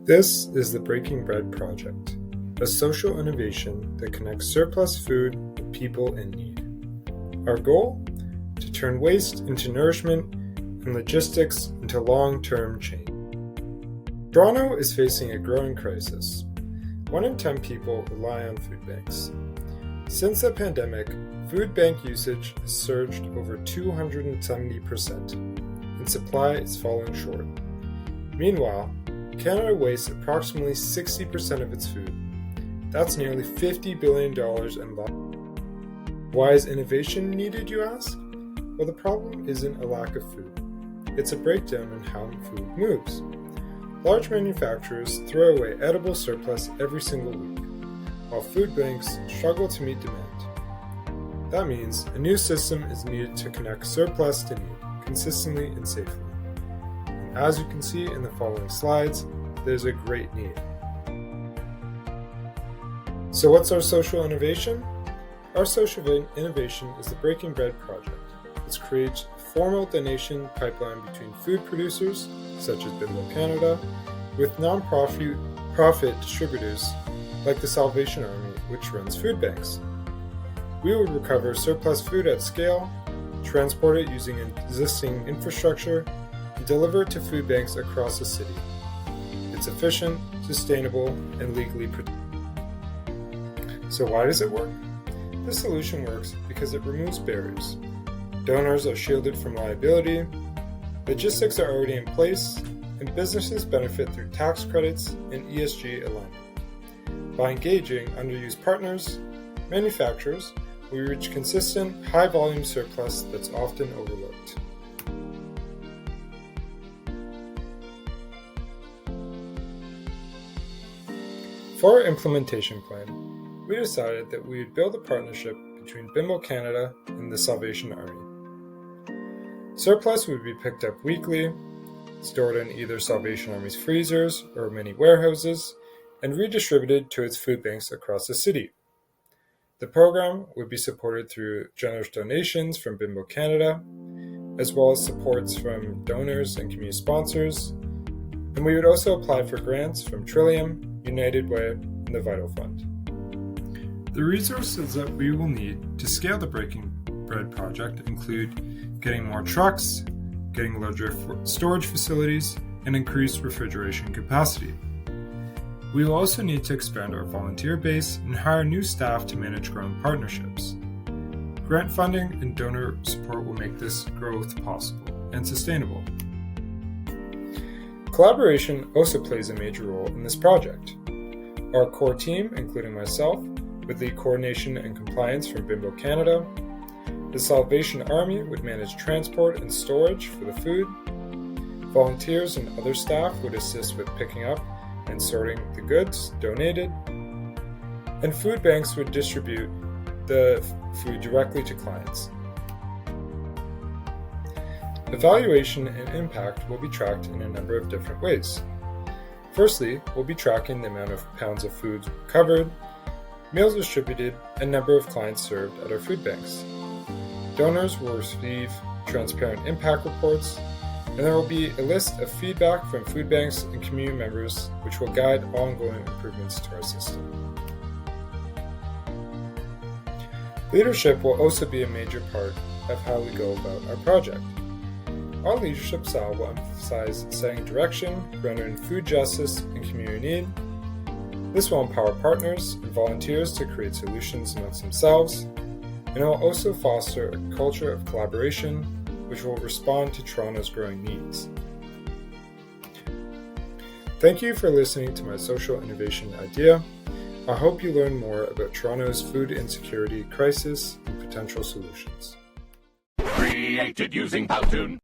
This is the Breaking Bread Project, a social innovation that connects surplus food with people in need. Our goal? To turn waste into nourishment and logistics into long-term change. Toronto is facing a growing crisis. 1 in 10 people rely on food banks. Since the pandemic, food bank usage has surged over 270%, and supply is falling short. Meanwhile, Canada wastes approximately 60% of its food. That's nearly $50 billion in loss. Why is innovation needed, you ask? Well, the problem isn't a lack of food. It's a breakdown in how food moves. Large manufacturers throw away edible surplus every single week, while food banks struggle to meet demand. That means a new system is needed to connect surplus to need, consistently and safely. As you can see in the following slides, there's a great need. So what's our social innovation? Our social innovation is the Breaking Bread Project. It creates a formal donation pipeline between food producers, such as Bimbo Canada, with non-profit distributors like the Salvation Army, which runs food banks. We would recover surplus food at scale, transport it using existing infrastructure, and deliver it to food banks across the city. It's efficient, sustainable, and legally protected. So why does it work? This solution works because it removes barriers. Donors are shielded from liability, logistics are already in place, and businesses benefit through tax credits and ESG alignment. By engaging underused partners, manufacturers, we reach consistent, high-volume surplus that's often overlooked. For our implementation plan, we decided that we would build a partnership between Bimbo Canada and the Salvation Army. Surplus would be picked up weekly, stored in either Salvation Army's freezers or many warehouses, and redistributed to its food banks across the city. The program would be supported through generous donations from Bimbo Canada, as well as supports from donors and community sponsors, and we would also apply for grants from Trillium, United Way, and the Vital Fund. The resources that we will need to scale the Breaking Bread project include getting more trucks, getting larger storage facilities, and increased refrigeration capacity. We will also need to expand our volunteer base and hire new staff to manage growing partnerships. Grant funding and donor support will make this growth possible and sustainable. Collaboration also plays a major role in this project. Our core team, including myself, would lead coordination and compliance from Bimbo Canada. The Salvation Army would manage transport and storage for the food. Volunteers and other staff would assist with picking up and sorting the goods donated. And food banks would distribute the food directly to clients. Evaluation and impact will be tracked in a number of different ways. Firstly, we'll be tracking the amount of pounds of food covered, meals distributed, and number of clients served at our food banks. Donors will receive transparent impact reports, and there will be a list of feedback from food banks and community members which will guide ongoing improvements to our system. Leadership will also be a major part of how we go about our project. Our leadership style will emphasize setting direction, grounded in food justice and community need. This will empower partners and volunteers to create solutions amongst themselves, and it will also foster a culture of collaboration which will respond to Toronto's growing needs. Thank you for listening to my social innovation idea. I hope you learn more about Toronto's food insecurity crisis and potential solutions. Created using Powtoon.